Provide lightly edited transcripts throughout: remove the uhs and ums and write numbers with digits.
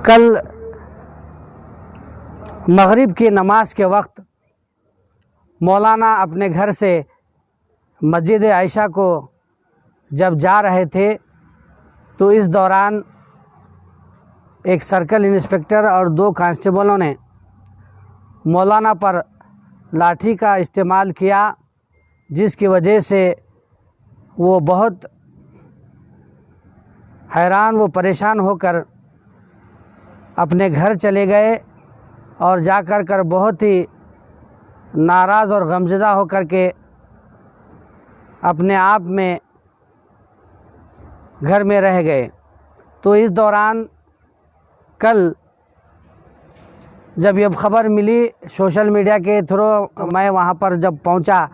कल मगरिब की नमाज के वक्त मौलाना अपने घर से मस्जिद आयशा को जब जा रहे थे तो इस दौरान एक सर्कल इंस्पेक्टर और 2 कांस्टेबलों ने मौलाना पर लाठी का इस्तेमाल किया, जिसकी वजह से वो बहुत हैरान व परेशान होकर अपने घर चले गए और जाकर बहुत ही नाराज़ और गमज़दा होकर के अपने आप में घर में रह गए। तो इस दौरान कल जब ये खबर मिली सोशल मीडिया के थ्रू, मैं वहाँ पर जब पहुँचा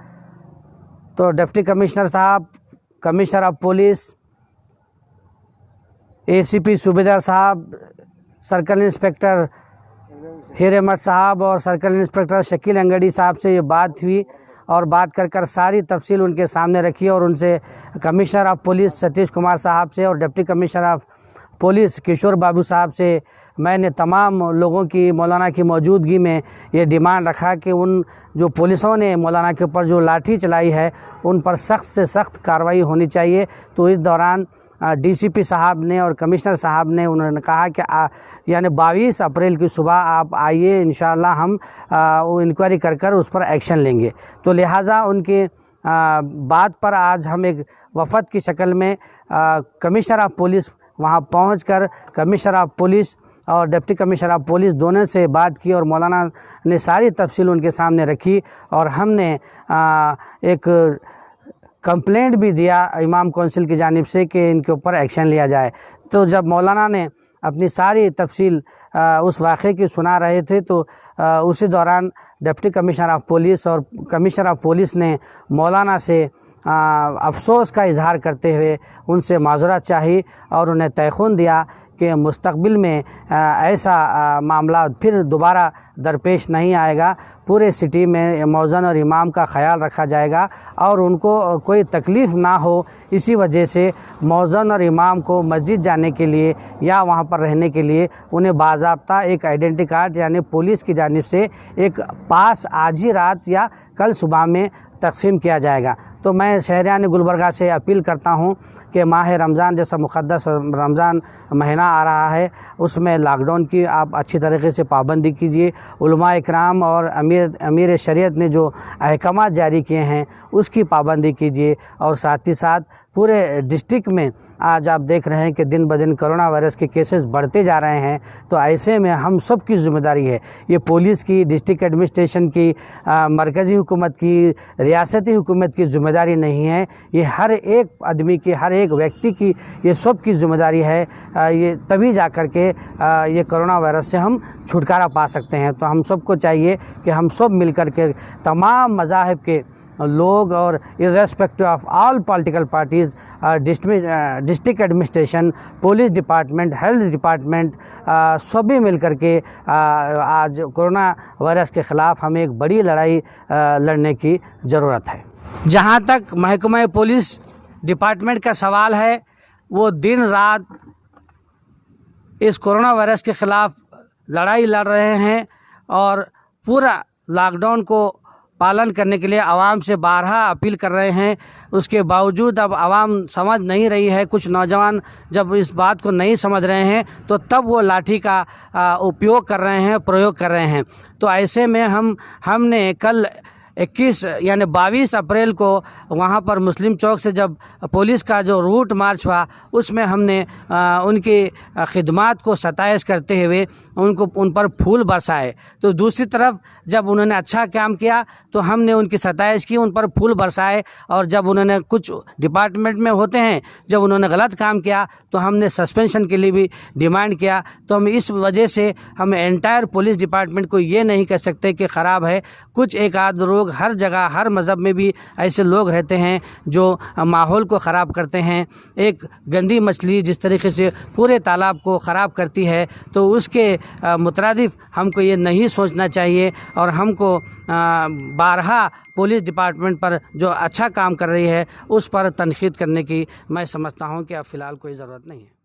तो डिप्टी कमिश्नर साहब, कमिश्नर ऑफ पुलिस, एसीपी सूबेदार साहब, सर्कल इंस्पेक्टर हिरेमठ साहब और सर्कल इंस्पेक्टर शकील अंगड़ी साहब से ये बात हुई और बात कर सारी तफसील उनके सामने रखी और उनसे commissioner of police Satish Kumar साहब से और डिप्टी कमिश्नर ऑफ पुलिस किशोर बाबू साहब से मैंने तमाम लोगों की मौलाना की मौजूदगी में ये डिमांड रखा कि उन जो पुलिसों ने मौलाना के ऊपर जो लाठी चलाई है उन पर सख्त से सख्त कार्रवाई होनी चाहिए। तो इस दौरान डीसीपी साहब ने और कमिश्नर साहब ने उन्होंने कहा कि यानी 22 अप्रैल की सुबह आप आइए, इंशाअल्लाह हम इंक्वायरी कर उस पर एक्शन लेंगे। तो लिहाजा उनकी बात पर आज हम एक वफद की शक्ल में कमिश्नर ऑफ पुलिस वहां पहुंचकर कमिश्नर ऑफ पुलिस और डिप्टी कमिश्नर ऑफ पुलिस दोनों से बात की और मौलाना ने सारी तफसील उनके सामने रखी और हमने एक कंप्लेंट भी दिया इमाम कौंसिल की जानिब से कि इनके ऊपर एक्शन लिया जाए। तो जब मौलाना ने अपनी सारी तफसील उस वाक़े की सुना रहे थे तो उसी दौरान डिप्टी कमिश्नर ऑफ पुलिस और कमिश्नर ऑफ पुलिस ने मौलाना से अफसोस का इजहार करते हुए उनसे माज़रत चाही और उन्हें तयख़ुन दिया कि मुस्तक़बिल में ऐसा मामला फिर दोबारा दरपेश नहीं आएगा। पूरे सिटी में मौज़न और इमाम का ख़याल रखा जाएगा और उनको कोई तकलीफ़ ना हो, इसी वजह से मौज़न और इमाम को मस्जिद जाने के लिए या वहाँ पर रहने के लिए उन्हें बाज़ाब्ता एक आइडेंटिटी कार्ड यानी पुलिस की जानिब से एक पास आज ही रात या कल सुबह में तकसीम किया जाएगा। तो मैं शहरियान गुलबर्गा से अपील करता हूं कि माह रमज़ान जैसा मुक़द्दस रमज़ान महीना आ रहा है, उसमें लॉकडाउन की आप अच्छी तरीके से पाबंदी कीजिए। उलमा इकराम और अमीर शरीयत ने जो अहकामात जारी किए हैं उसकी पाबंदी कीजिए और साथ ही साथ पूरे डिस्ट्रिक्ट में आज आप देख रहे हैं कि दिन ब दिन कोरोना वायरस के केसेस बढ़ते जा रहे हैं। तो ऐसे में हम सब की ज़िम्मेदारी है, ये पुलिस की, डिस्ट्रिक्ट एडमिनिस्ट्रेशन की, मरकज़ी हुकूमत की, रियासती हुकूमत की ज़िम्मेदारी नहीं है, ये हर एक आदमी की, हर एक व्यक्ति की, ये सब की ज़िम्मेदारी है। ये तभी जा कर के ये कोरोना वायरस से हम छुटकारा पा सकते हैं। तो हम सबको चाहिए कि हम सब मिल कर के तमाम मज़ाहिब के लोग और irrespective of all political parties, district administration, police department, health department, सभी मिल कर के आज कोरोना वायरस के ख़िलाफ़ हमें एक बड़ी लड़ाई लड़ने की ज़रूरत है। जहाँ तक महकमा पुलिस डिपार्टमेंट का सवाल है, वो दिन रात इस कोरोना वायरस के ख़िलाफ़ लड़ाई लड़ रहे हैं और पूरा लॉकडाउन को पालन करने के लिए आवाम से बारहा अपील कर रहे हैं। उसके बावजूद अब आवाम समझ नहीं रही है। कुछ नौजवान जब इस बात को नहीं समझ रहे हैं तो तब वो लाठी का उपयोग कर रहे हैं, प्रयोग कर रहे हैं। तो ऐसे में हमने कल 21 यानी 22 अप्रैल को वहाँ पर मुस्लिम चौक से जब पुलिस का जो रूट मार्च हुआ उसमें हमने उनकी खिदमात को सताइश करते हुए उन पर फूल बरसाए। तो दूसरी तरफ जब उन्होंने अच्छा काम किया तो हमने उनकी सताइश की, उन पर फूल बरसाए और जब उन्होंने कुछ डिपार्टमेंट में होते हैं जब उन्होंने गलत काम किया तो हमने सस्पेंशन के लिए भी डिमांड किया। तो हम इस वजह से हम एंटायर पुलिस डिपार्टमेंट को ये नहीं कह सकते कि ख़राब है। कुछ एक आध लोग हर जगह, हर मज़हब में भी ऐसे लोग रहते हैं जो माहौल को ख़राब करते हैं। एक गंदी मछली जिस तरीके से पूरे तालाब को ख़राब करती है तो उसके मुतरादिफ हमको ये नहीं सोचना चाहिए और हमको बारहा पुलिस डिपार्टमेंट पर जो अच्छा काम कर रही है उस पर तनकीद करने की मैं समझता हूँ कि अब फ़िलहाल कोई ज़रूरत नहीं है।